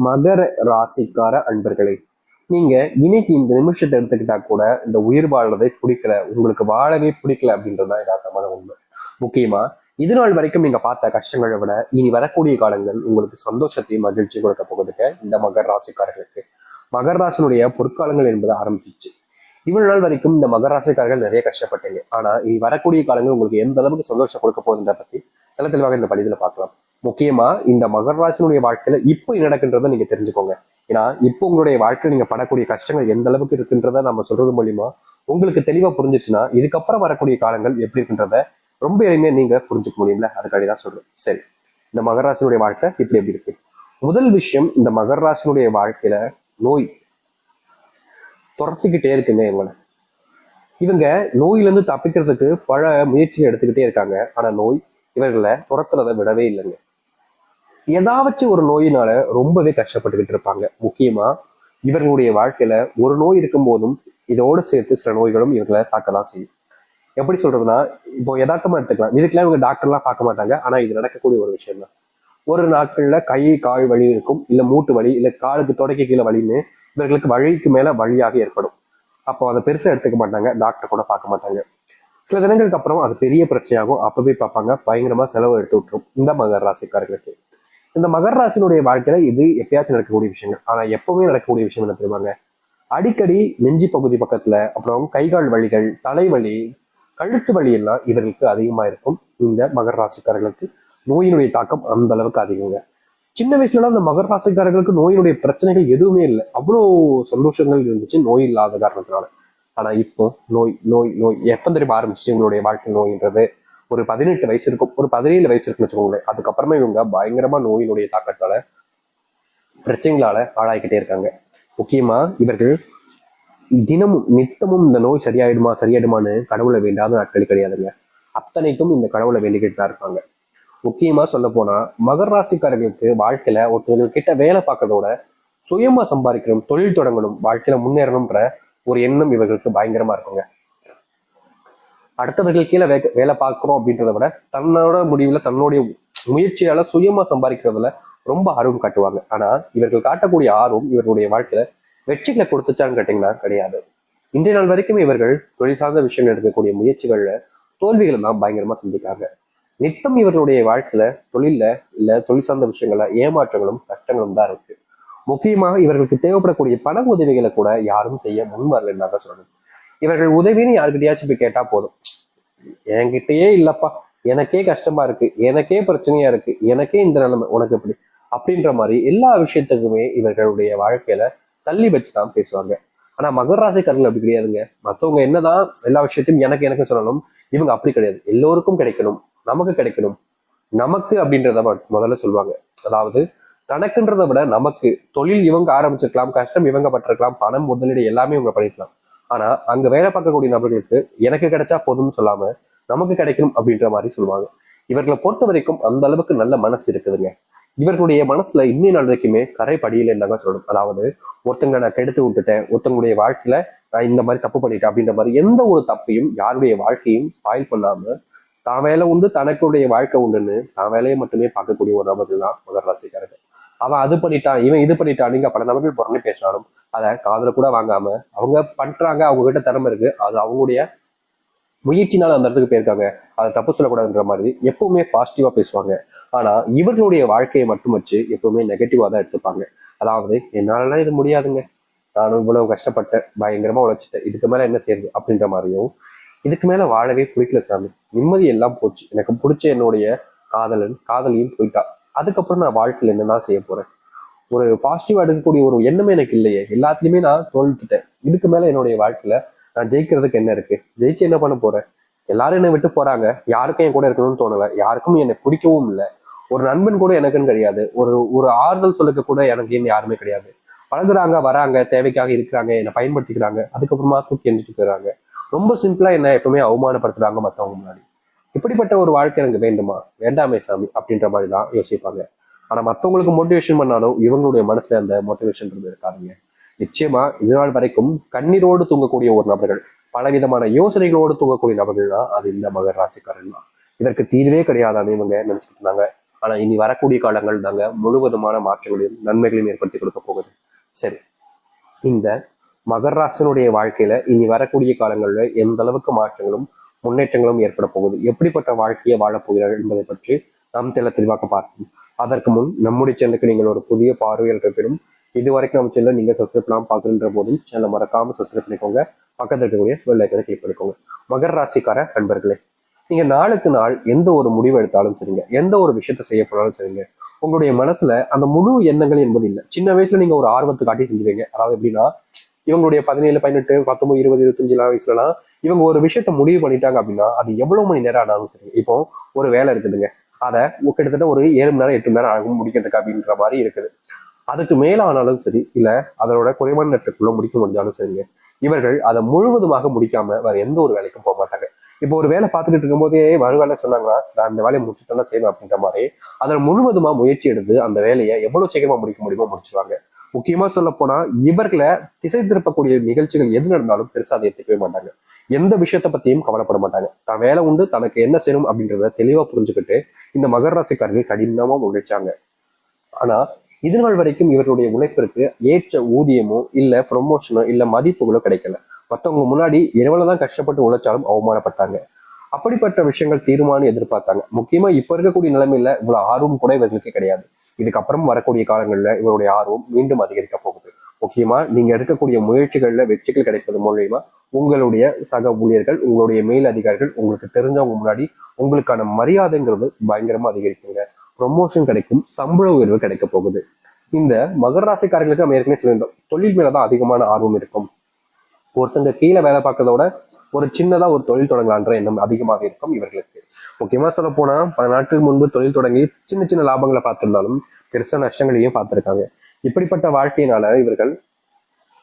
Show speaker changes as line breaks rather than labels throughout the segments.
மகர ராசிக்கார அன்பர்களே, நீங்க இன்னைக்கு இந்த நிமிஷத்தை எடுத்துக்கிட்டா கூட இந்த உயிர் வாழ்றதை பிடிக்கல, உங்களுக்கு வாழவே பிடிக்கல அப்படின்றதுதான் யதார்த்தமான உண்மை. முக்கியமா இது நாள் வரைக்கும் நீங்க பார்த்த கஷ்டங்களை விட இனி வரக்கூடிய காலங்கள் உங்களுக்கு சந்தோஷத்தையும் மகிழ்ச்சி கொடுக்க போகுதுங்க. இந்த மகர ராசிக்காரர்களுக்கு மகர ராசினுடைய பொற்காலங்கள் என்பது ஆரம்பிச்சிச்சு. இவ்வளவு நாள் வரைக்கும் இந்த மகர ராசிக்காரர்கள் நிறைய கஷ்டப்பட்டீங்க. ஆனா இனி வரக்கூடிய காலங்கள் உங்களுக்கு எந்த அளவுக்கு சந்தோஷம் கொடுக்க போகுதுன்றத பத்தி தெளிவாக இந்த பதிவுல பார்க்கலாம். முக்கியமா இந்த மகர ராசினுடைய வாழ்க்கையில இப்போ நடக்கின்றத நீங்க தெரிஞ்சுக்கோங்க. ஏன்னா இப்போ உங்களுடைய வாழ்க்கையில் நீங்க படக்கூடிய கஷ்டங்கள் எந்த அளவுக்கு இருக்குன்றத நம்ம சொல்றது மூலியமா உங்களுக்கு தெளிவா புரிஞ்சிச்சுன்னா இதுக்கப்புறம் வரக்கூடிய காலங்கள் எப்படி இருக்குன்றத ரொம்ப எளிமையா நீங்க புரிஞ்சுக்க முடியும்ல. அதுக்காக தான் சொல்றேன். சரி, இந்த மகர ராசினுடைய வாழ்க்கை இப்படி எப்படி இருக்கு? முதல் விஷயம், இந்த மகர ராசினுடைய வாழ்க்கையில நோய் துரத்திக்கிட்டே இருக்குங்க இவங்களை. இவங்க நோயிலிருந்து தப்பிக்கிறதுக்கு பல முயற்சிகள் எடுத்துக்கிட்டே இருக்காங்க. ஆனா நோய் இவர்களை துரத்துறதை விடவே இல்லைங்க. ஏதாச்சும் ஒரு நோயினால ரொம்பவே கஷ்டப்பட்டுக்கிட்டு இருப்பாங்க. முக்கியமா இவர்களுடைய வாழ்க்கையில ஒரு நோய் இருக்கும் போதும் இதோடு சேர்த்து சில நோய்களும் இவர்களை தாக்கதான் செய்யும். எப்படி சொல்றதுன்னா, இப்போ யதார்த்தமா எடுத்துக்கலாம். இதுக்கெல்லாம் இவங்க டாக்டர்லாம் பார்க்க மாட்டாங்க. ஆனா இது நடக்கக்கூடிய ஒரு விஷயம் தான். ஒரு நாட்கள்ல கை கால் வலி இருக்கும், இல்ல மூட்டு வலி, இல்ல காலுக்கு தொடக்க கீழே வலின்னு இவர்களுக்கு வழிக்கு மேல வழியாக ஏற்படும். அப்போ அதை பெருசா எடுத்துக்க மாட்டாங்க, டாக்டர் கூட பார்க்க மாட்டாங்க. சில தினங்களுக்கு அப்புறம் அது பெரிய பிரச்சனையாகும். அப்பவே பார்ப்பாங்க, பயங்கரமா செலவு எடுத்து விட்டுரும் இந்த மகர ராசிக்காரர்களுக்கு. இந்த மகர ராசினுடைய வாழ்க்கையில இது எப்பயாச்சும் நடக்கக்கூடிய விஷயங்கள். ஆனா எப்பவுமே நடக்கக்கூடிய விஷயம் என்ன தெரியுமாங்க? அடிக்கடி நெஞ்சி பகுதி பக்கத்துல, அப்புறம் கைகால் வலிகள், தலைவலி, கழுத்து வலி எல்லாம் இவர்களுக்கு அதிகமா இருக்கும். இந்த மகர ராசிக்காரர்களுக்கு நோயினுடைய தாக்கம் அந்த அளவுக்கு அதிகங்க. சின்ன வயசுல அந்த மகர ராசிக்காரர்களுக்கு நோயினுடைய பிரச்சனைகள் எதுவுமே இல்லை, அவ்வளோ சந்தோஷங்கள் இருந்துச்சு நோய் இல்லாத காரணத்தினால. ஆனா இப்போ நோய் நோய் நோய் எப்ப தெரியுமா ஆரம்பிச்சு உங்களுடைய வாழ்க்கை நோயின்றது? ஒரு 18 வயசு இருக்கும், ஒரு 17 வயசு இருக்குன்னு வச்சுக்கோங்களேன். அதுக்கப்புறமா இவங்க பயங்கரமா நோயினுடைய தாக்கத்தால பிரச்சனைகளால ஆளாய்கிட்டே இருக்காங்க. முக்கியமா இவர்கள் தினமும் நித்தமும் இந்த நோய் சரியாயிடுமான்னு கடவுளை வேண்டாத நாட்கள் கிடையாதுங்க. அத்தனைக்கும் இந்த கடவுளை வேண்டிக்கிட்டு தான் இருப்பாங்க. முக்கியமா சொல்ல போனா மகர ராசிக்காரர்களுக்கு வாழ்க்கையில ஒருத்தவங்க கிட்ட வேலை பார்க்கறதோட சுயமா சம்பாதிக்கணும், தொழில் தொடங்கணும், வாழ்க்கையில முன்னேறணும்ன்ற ஒரு எண்ணம் இவர்களுக்கு பயங்கரமா இருக்குங்க. அடுத்தவர்கள் கீழே வேலை பார்க்கிறோம் அப்படின்றத விட தன்னோட முடிவுல தன்னுடைய முயற்சியால சுயமா சம்பாதிக்கிறதுல ரொம்ப ஆர்வம் காட்டுவாங்க. ஆனா இவர்கள் காட்டக்கூடிய ஆர்வம் இவர்களுடைய வாழ்க்கையில வெற்றிகளை கொடுத்துச்சான்னு கேட்டீங்கன்னா கிடையாது. இன்றைய நாள் வரைக்கும் இவர்கள் தொழில் சார்ந்த விஷயங்கள் எடுக்கக்கூடிய முயற்சிகள்ல தோல்விகளை தான் பயங்கரமா சந்திக்காங்க. நித்தம் இவர்களுடைய வாழ்க்கையில தொழில்ல இல்ல தொழில் சார்ந்த விஷயங்கள்ல ஏமாற்றங்களும் கஷ்டங்களும் தான் இருக்கு. முக்கியமாக இவர்களுக்கு தேவைப்படக்கூடிய பண உதவிகளை கூட யாரும் செய்ய முன் வரலன்னு தான் சொல்லணும். இவர்கள் உதவின்னு யாருக்கிட்டையாச்சும் போய் கேட்டா போதும், என்கிட்டயே இல்லப்பா, எனக்கே கஷ்டமா இருக்கு, எனக்கே பிரச்சனையா இருக்கு, எனக்கே இந்த நிலைமை, உனக்கு எப்படி அப்படின்ற மாதிரி எல்லா விஷயத்துக்குமே இவர்களுடைய வாழ்க்கையில தள்ளி வச்சுதான் பேசுவாங்க. ஆனா மகர ராசிக்காரர்கள் அப்படி கிடையாதுங்க. மற்றவங்க என்னதான் எல்லா விஷயத்தையும் எனக்கு எனக்கு சொல்லணும், இவங்க அப்படி கிடையாது. எல்லோருக்கும் கிடைக்கணும், நமக்கு கிடைக்கணும், நமக்கு அப்படின்றத முதல்ல சொல்லுவாங்க. அதாவது தனக்குன்றதை விட நமக்கு. தொழில் இவங்க ஆரம்பிச்சிருக்கலாம், கஷ்டம் இவங்க பட்டிருக்கலாம், பணம் முதலீடு எல்லாமே இவங்க பண்ணிருக்கலாம். ஆனா அங்க வேலை பார்க்கக்கூடிய நபர்களுக்கு எனக்கு கிடைச்சா போதும்னு சொல்லாம நமக்கு கிடைக்கணும் அப்படின்ற மாதிரி சொல்லுவாங்க. இவர்களை பொறுத்த வரைக்கும் அந்த அளவுக்கு நல்ல மனசு இருக்குதுங்க. இவர்களுடைய மனசுல இன்னும் நாள் வரைக்குமே கரை படியில இருந்தாங்க சொல்லணும். அதாவது ஒருத்தங்க நான் கெடுத்து விட்டுட்டேன், ஒருத்தங்களுடைய வாழ்க்கையில நான் இந்த மாதிரி தப்பு பண்ணிட்டேன் அப்படின்ற மாதிரி எந்த ஒரு தப்பையும் யாருடைய வாழ்க்கையும் ஸ்பாயில் பண்ணாம தான் வேலை உண்டு தனக்குடைய வாழ்க்கை உண்டுன்னு தான் வேலையை மட்டுமே பார்க்கக்கூடிய ஒரு நபர்கள் தான் மகர ராசிக்காரர்கள். அவன் அது பண்ணிட்டான், இவன் இது பண்ணிட்டான், நீங்க பல நபர்கள் புறணி பேசினாலும் அதை காதுல கூட வாங்காம அவங்க பண்றாங்க, அவங்க கிட்ட திறமை இருக்கு, அது அவங்களுடைய முயற்சினால அந்த இடத்துக்கு போயிருக்காங்க, அதை தப்பு சொல்லக்கூடாதுன்ற மாதிரி எப்பவுமே பாசிட்டிவா பேசுவாங்க. ஆனா இவர்களுடைய வாழ்க்கையை மட்டும் வச்சு எப்பவுமே நெகட்டிவா தான் எடுத்துப்பாங்க. அதாவது என்னாலலாம் இது முடியாதுங்க, நானும் இவ்வளவு கஷ்டப்பட்டேன், பயங்கரமா உழைச்சிட்டேன், இதுக்கு மேல என்ன செய்யுது அப்படின்ற மாதிரியும், இதுக்கு மேல வாழவே பிடிக்கல சாமி, நிம்மதி எல்லாம் போச்சு, எனக்கு பிடிச்ச என்னுடைய காதலியும் போயிட்டா, அதுக்கப்புறம் நான் வாழ்க்கையில என்னதான் செய்ய போறேன், ஒரு பாசிட்டிவா எடுக்கக்கூடிய ஒரு எண்ணமே எனக்கு இல்லையே, எல்லாத்துலயுமே நான் தோல்விச்சிட்டேன், இதுக்கு மேல என்னுடைய வாழ்க்கையில நான் ஜெயிக்கிறதுக்கு என்ன இருக்கு, ஜெயிச்சு என்ன பண்ண போறேன், எல்லாரும் என்னை விட்டு போறாங்க, யாருக்கும் என் கூட இருக்கணும்னு தோணல, யாருக்கும் என்னை பிடிக்கவும் இல்லை, ஒரு நண்பன் கூட எனக்குன்னு கிடையாது, ஒரு ஒரு ஆறுதல் சொல்லுக்க கூட எனக்கு யாருமே கிடையாது, பழகுறாங்க வராங்க தேவைக்காக இருக்கிறாங்க, என்னை பயன்படுத்திக்கிறாங்க, அதுக்கப்புறமா தூக்கி எந்திரிச்சு போயிடுறாங்க, ரொம்ப சிம்பிளா என்ன எப்பவுமே அவமானப்படுத்துறாங்க மற்றவங்க முன்னாடி. இப்படிப்பட்ட ஒரு வாழ்க்கை எனக்கு வேண்டுமா, வேண்டாமே சாமி அப்படின்ற மாதிரி தான் யோசிப்பாங்க. ஆனா மற்றவங்களுக்கு மோட்டிவேஷன் பண்ணாலும் இவங்களுடைய மனசுல அந்த மோட்டிவேஷன் இருக்காதுங்க. நிச்சயமா இது நாள் வரைக்கும் கண்ணீரோடு தூங்கக்கூடிய ஒரு நபர்கள், பலவிதமான யோசனைகளோடு தூங்கக்கூடிய நபர்கள் தான் அது இந்த மகர ராசிக்காரன் தான். இதற்கு தீர்வே கிடையாதான்னு இவங்க நினைச்சுட்டு இருந்தாங்க. ஆனா இனி வரக்கூடிய காலங்கள் தாங்க முழுவதுமான மாற்றங்களையும் நன்மைகளையும் ஏற்படுத்தி கொடுக்க போகுது. சரி, இந்த மகர ராசினுடைய வாழ்க்கையில இனி வரக்கூடிய காலங்கள்ல எந்த அளவுக்கு மாற்றங்களும் முன்னேற்றங்களும் ஏற்பட போகுது, எப்படிப்பட்ட வாழ்க்கையை வாழப் போகிறார்கள் என்பதை பற்றி நாம் தெளிவாக பார்ப்போம். அதற்கு முன் நம்முடைய சேனலுக்கு நீங்கள் ஒரு புதிய பார்வையில் இருப்பினும் இதுவரைக்கும் நம்ம சேனல் நீங்க சப்ஸ்கிரைப் பண்ணாம பார்க்குன்ற போதும் சேனலை மறக்காம சப்ஸ்கிரைப் பண்ணிக்கோங்க. பக்கத்தில் இருக்கக்கூடிய பெல் ஐக்கனை கிளிக் பண்ணிக்கோங்க. மகர ராசிக்கார நண்பர்களே, நீங்க நாளுக்கு நாள் எந்த ஒரு முடிவு எடுத்தாலும் சரிங்க, எந்த ஒரு விஷயத்த செய்ய போனாலும் சரிங்க, உங்களுடைய மனசுல அந்த முழு எண்ணங்கள் என்பது இல்லை. சின்ன வயசுல நீங்க ஒரு ஆர்வத்தை காட்டி செஞ்சுவீங்க. அதாவது எப்படின்னா, இவங்களுடைய 17, 18, 19, 20, 25 வயசுலாம் இவங்க ஒரு விஷயத்த முடிவு பண்ணிட்டாங்க அப்படின்னா அது எவ்வளவு மணி நேரம் ஆனாலும் சரி. இப்போ ஒரு வேலை இருக்குதுங்க, அதை கிட்டத்தட்ட ஒரு 7 மணி நேரம் 8 மணி நேரம் ஆகும் முடிக்கிறதுக்கு அப்படின்ற மாதிரி இருக்குது. அதுக்கு மேல ஆனாலும் சரி, இல்ல அதோட குறைவான நேரத்துக்குள்ள முடிக்க முடிஞ்சாலும் சரிங்க, இவர்கள் அதை முழுவதுமாக முடிக்காம வேற எந்த ஒரு வேலைக்கும் போக மாட்டாங்க. இப்போ ஒரு வேலை பார்த்துக்கிட்டு இருக்கும் போதே வேலை சொன்னாங்கன்னா நான் அந்த வேலையை முடிச்சுட்டு தான் செய்யணும் அப்படின்ற மாதிரி அதில் முழுவதுமா முயற்சி எடுத்து அந்த வேலையை எவ்வளவு சீக்கிரமா முடிக்க முடியுமோ முடிச்சுவாங்க. முக்கியமா சொல்ல போனா இவர்களை திசை திருப்பக்கூடிய நிகழ்ச்சிகள் எது நடந்தாலும் பெருசா அதை எடுத்துக்கவே மாட்டாங்க. எந்த விஷயத்த பத்தியும் கவலைப்பட மாட்டாங்க. தான் வேலை உண்டு, தனக்கு என்ன செய்யணும் அப்படின்றத தெளிவா புரிஞ்சுக்கிட்டு இந்த மகர ராசிக்காரர்கள் கடினமா உழைச்சாங்க. ஆனா இது நாள் வரைக்கும் இவர்களுடைய உழைப்பிற்கு ஏற்ற ஊதியமோ இல்ல ப்ரொமோஷனோ இல்ல மதிப்புகளோ கிடைக்கல. மற்றவங்க முன்னாடி எவ்வளவுதான் கஷ்டப்பட்டு உழைச்சாலும் அவமானப்பட்டாங்க. அப்படிப்பட்ட விஷயங்கள் தீர்மானம் எதிர்பார்த்தாங்க. முக்கியமா இப்ப இருக்கக்கூடிய நிலைமையில இவ்வளவு ஆர்வம் கூட இவர்களுக்கு கிடையாது. இதுக்கப்புறம் வரக்கூடிய காலங்கள்ல இவருடைய ஆர்வம் மீண்டும் அதிகரிக்க போகுது. முக்கியமா நீங்க எடுக்கக்கூடிய முயற்சிகள்ல வெற்றிகள் கிடைப்பது மூலியமா உங்களுடைய சக ஊழியர்கள், உங்களுடைய மேல் அதிகாரிகள், உங்களுக்கு தெரிஞ்சவங்க முன்னாடி உங்களுக்கான மரியாதைங்கிறது பயங்கரமா அதிகரிக்குங்க. ப்ரொமோஷன் கிடைக்கும், சம்பள உயர்வு கிடைக்க போகுது. இந்த மகர ராசிக்காரர்களுக்கு நம்ம ஏற்கனவே சொல்லியிருந்தோம், தொழில் மேலதான் அதிகமான ஆர்வம் இருக்கும். ஒருத்தங்க கீழே வேலை பார்க்கறத விட ஒரு சின்னதா ஒரு தொழில் தொடங்கலான்ற எண்ணம் அதிகமாக இருக்கும் இவர்களுக்கு. முக்கியமா சொல்ல போனா பல நாட்களுக்கு முன்பு தொழில் தொடங்கி சின்ன சின்ன லாபங்களை பார்த்திருந்தாலும் பெருசா நஷ்டங்களையும் பார்த்திருக்காங்க. இப்படிப்பட்ட வாழ்க்கையினால இவர்கள்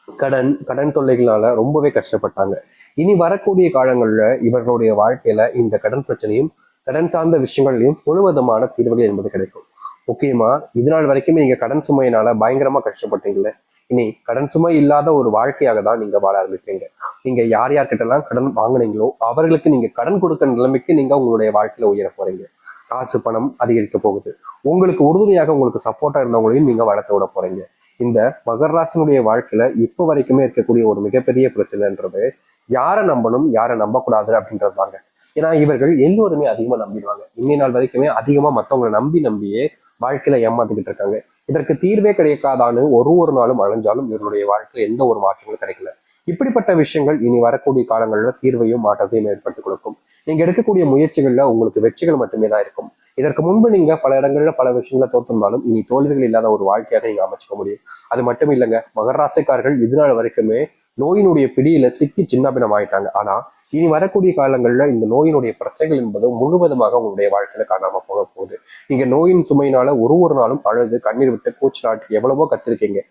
கடன் கடன் தொல்லைகளால ரொம்பவே கஷ்டப்பட்டாங்க. இனி வரக்கூடிய காலங்கள்ல இவர்களுடைய வாழ்க்கையில இந்த கடன் பிரச்சனையும் கடன் சார்ந்த விஷயங்களையும் முழுவதுமான தீர்வுகள் என்பது கிடைக்கும். முக்கியமா இது நாள் வரைக்கும் நீங்க கடன் சுமையினால பயங்கரமா கஷ்டப்பட்டீங்களே, இனி கடன் சுமை இல்லாத ஒரு வாழ்க்கையாக தான் நீங்க வாழ ஆரம்பிப்பீங்க. நீங்க யார் யார்கிட்ட எல்லாம் கடன் வாங்கினீங்களோ அவர்களுக்கு நீங்க கடன் கொடுக்க நிலைமைக்கு நீங்க உங்களுடைய வாழ்க்கையில உயர போறீங்க. காசு பணம் அதிகரிக்க போகுது. உங்களுக்கு உறுதுணையாக உங்களுக்கு சப்போர்ட்டா இருந்தவங்களையும் நீங்க வளர்த்து விட போறீங்க. இந்த மகர ராசினுடைய வாழ்க்கையில இப்ப வரைக்குமே இருக்கக்கூடிய ஒரு மிகப்பெரிய பிரச்சனைன்றது யாரை நம்பணும் யாரை நம்பக்கூடாது அப்படின்றது தாங்க. ஏன்னா இவர்கள் எல்லோருமே அதிகமா நம்பிடுவாங்க. இன்னை நாள் வரைக்குமே அதிகமா மற்றவங்களை நம்பியே வாழ்க்கையில ஏமாத்திக்கிட்டு இருக்காங்க. இதற்கு தீர்வே கிடைக்காதான்னு ஒரு நாளும் அலைஞ்சாலும் இவருடைய வாழ்க்கையில எந்த ஒரு மாற்றங்களும் கிடைக்கல. இப்படிப்பட்ட விஷயங்கள் இனி வரக்கூடிய காலங்கள்ல தீர்வையும் மாற்றத்தையும் ஏற்படுத்தி கொடுக்கும். நீங்க எடுக்கக்கூடிய முயற்சிகள்ல உங்களுக்கு வெற்றிகள் மட்டுமே தான் இருக்கும். இதற்கு முன்பு நீங்க பல இடங்கள்ல பல விஷயங்களை தோற்றிருந்தாலும் இனி தோல்விகள் இல்லாத ஒரு வாழ்க்கையாக நீங்க அமைச்சுக்க முடியும். அது மட்டும் இல்லைங்க, மகர ராசிக்காரர்கள் இதுநாள் வரைக்குமே நோயினுடைய பிடியில சிக்கி சின்னபின்னம் ஆயிட்டாங்க. ஆனா இனி வரக்கூடிய காலங்கள்ல இந்த நோயினுடைய பிரச்சனைகள் என்பது முழுவதுமாக உங்களுடைய வாழ்க்கையில காணாம போக போகுது. நீங்க நோயின் சுமையினால ஒரு நாளும் அழுது கண்ணீர் விட்டு கூச்சு நாட்டு எவ்வளவோ கத்திருக்கீங்க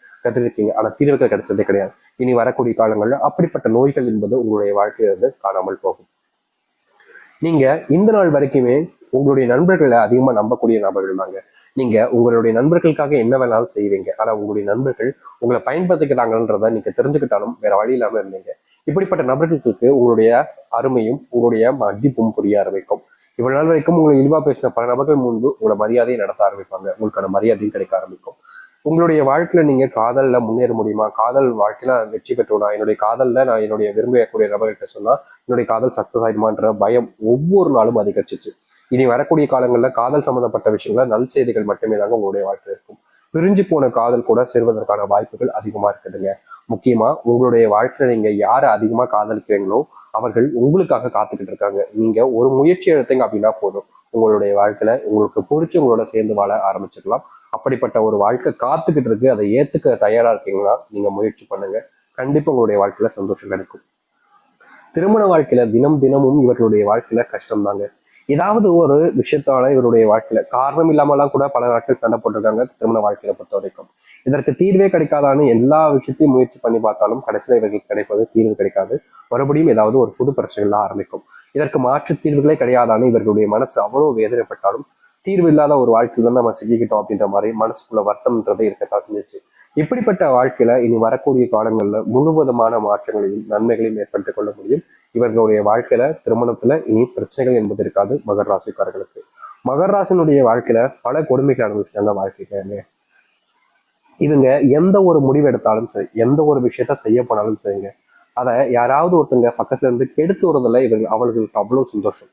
ஆனா தீர்வுகள் கிடைச்சதே கிடையாது. இனி வரக்கூடிய காலங்கள்ல அப்படிப்பட்ட நோய்கள் என்பது உங்களுடைய வாழ்க்கையிலிருந்து காணாமல் போகும். நீங்க இந்த நாள் வரைக்குமே உங்களுடைய நண்பர்களை அதிகமா நம்பக்கூடிய நபர்கள் தாங்க. நீங்க உங்களுடைய நண்பர்களுக்காக என்ன வேணாலும் செய்வீங்க. ஆனா உங்களுடைய நண்பர்கள் உங்களை பயன்படுத்திக்கிறாங்கன்றத நீங்க தெரிஞ்சுக்கிட்டாலும் வேற வழி இல்லாம இருந்தீங்க. இப்படிப்பட்ட நபர்களுக்கு உங்களுடைய அருமையும் உங்களுடைய மதிப்பும் புரிய ஆரம்பிக்கும். இவ்வளவு நாள் வரைக்கும் உங்களை இழிவா பேசின பல நபர்கள் முன்பு உங்களை மரியாதையை நடத்த ஆரம்பிப்பாங்க. உங்களுக்கான மரியாதையும் கிடைக்க ஆரம்பிக்கும். உங்களுடைய வாழ்க்கையில நீங்க காதல்ல முன்னேற முடியுமா, காதல் வாழ்க்கையில வெற்றி பெற்றுனா, என்னுடைய காதல்ல நான் என்னுடைய விரும்பக்கூடிய நபர்கிட்ட சொன்னா என்னுடைய காதல் சக்சஸ் ஆயிடுமான்ற பயம் ஒவ்வொரு நாளும் அதிகரிச்சிச்சு. இனி வரக்கூடிய காலங்கள்ல காதல் சம்பந்தப்பட்ட விஷயங்கள நல் செய்திகள் மட்டுமே தாங்க உங்களுடைய வாழ்க்கையில் இருக்கும். பிரிஞ்சு போன காதல் கூட சேர்வதற்கான வாய்ப்புகள் அதிகமா இருக்குதுங்க. முக்கியமா உங்களுடைய வாழ்க்கையில நீங்க யாரை அதிகமா காதலிக்கிறீங்களோ அவர்கள் உங்களுக்காக காத்துக்கிட்டு இருக்காங்க. நீங்க ஒரு முயற்சி எடுத்தீங்க அப்படின்னா போதும், உங்களுடைய வாழ்க்கையில உங்களுக்கு பிடிச்சி உங்களோட சேர்ந்து வாழ ஆரம்பிச்சுக்கலாம். அப்படிப்பட்ட ஒரு வாழ்க்கை காத்துக்கிட்டு இருக்கு. அதை ஏத்துக்க தயாரா இருக்கீங்களா, நீங்க முயற்சி பண்ணுங்க. கண்டிப்பா உங்களுடைய வாழ்க்கையில சந்தோஷம் கிடைக்கும். திருமண வாழ்க்கையில தினமும் இவர்களுடைய வாழ்க்கையில கஷ்டம் தாங்க. ஏதாவது ஒரு விஷயத்தால இவருடைய வாழ்க்கையில காரணம் இல்லாமலாம் கூட பல நாட்கள் சண்டை போட்டிருக்காங்க திருமண வாழ்க்கையில பொறுத்த வரைக்கும். இதற்கு தீர்வே கிடைக்காதான்னு எல்லா விஷயத்தையும் முயற்சி பண்ணி பார்த்தாலும் கடைசியில இவர்களுக்கு கிடைப்பது தீர்வு கிடைக்காது. மறுபடியும் ஏதாவது ஒரு புது பிரச்சனைகள் ஆரம்பிக்கும். இதற்கு மாற்று தீர்வுகளே கிடையாதான்னு இவர்களுடைய மனசு அவ்வளவு வேதனைப்பட்டாலும் தீர்வு இல்லாத ஒரு வாழ்க்கையில தான் நம்ம சிக்கிக்கிட்டோம் அப்படின்ற மாதிரி மனசுக்குள்ள வருத்தம்ன்றதை இருக்கத்தான் செஞ்சிச்சு. இப்படிப்பட்ட வாழ்க்கையில இனி வரக்கூடிய காலங்கள்ல முழுவதுமான மாற்றங்களையும் நன்மைகளையும் ஏற்படுத்திக் கொள்ள முடியும். இவர்களுடைய வாழ்க்கையில திருமணத்துல இனி பிரச்சனைகள் என்பது இருக்காது மகர ராசிக்காரர்களுக்கு. மகர ராசினுடைய வாழ்க்கையில பல கொடுமைகள் அனுபவிச்சாங்க வாழ்க்கைக்கு. இவங்க எந்த ஒரு முடிவு எடுத்தாலும் சரி, எந்த ஒரு விஷயத்த செய்ய போனாலும் சரிங்க, அதை யாராவது ஒருத்தங்க பக்கத்துல இருந்து கெடுத்து வருவதில்லை அவர்களுக்கு அவ்வளவு சந்தோஷம்.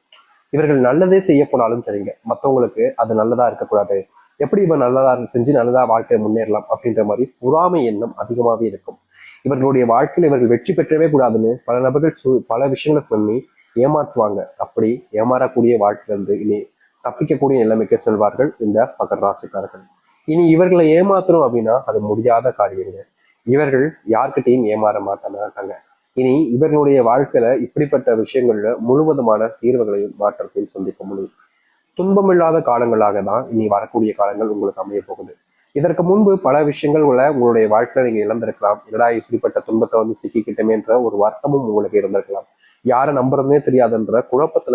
இவர்கள் நல்லதே செய்ய போனாலும் சரிங்க, மற்றவங்களுக்கு அது நல்லதா இருக்கக்கூடாது, எப்படி இவன் நல்லதா செஞ்சு நல்லதா வாழ்க்கையை முன்னேறலாம் அப்படின்ற மாதிரி பொறாமை எண்ணம் அதிகமாகவே இருக்கும். இவர்களுடைய வாழ்க்கையில் இவர்கள் வெற்றி பெற்றவே கூடாதுன்னு பல நபர்கள் பல விஷயங்களை பண்ணி ஏமாற்றுவாங்க. அப்படி ஏமாறக்கூடிய வாழ்க்கையிலிருந்து இனி தப்பிக்கக்கூடிய நிலைமைக்கு செல்வார்கள் இந்த மகர ராசிக்காரர்கள். இனி இவர்களை ஏமாத்தணும் அப்படின்னா அது முடியாத காரியங்க. இவர்கள் யார்கிட்டையும் ஏமாற மாட்டாங்க. இனி இவர்களுடைய வாழ்க்கையில இப்படிப்பட்ட விஷயங்கள்ல முழுவதுமான தீர்வுகளையும் மாற்றத்தையும் சந்திக்க முடியும். துன்பமில்லாத காலங்களாக தான் இனி வரக்கூடிய காலங்கள் உங்களுக்கு அமைய போகுது. இதற்கு முன்பு பல விஷயங்கள் உங்களுடைய வாழ்க்கையில நீங்க இழந்திருக்கலாம். என்னடா இப்படிப்பட்ட துன்பத்தை சிக்கிக்கிட்டமேன்ற ஒரு வருத்தமும் உங்களுக்கு இருந்திருக்கலாம். யாரை நம்புறதுனே தெரியாதுன்ற குழப்பத்துல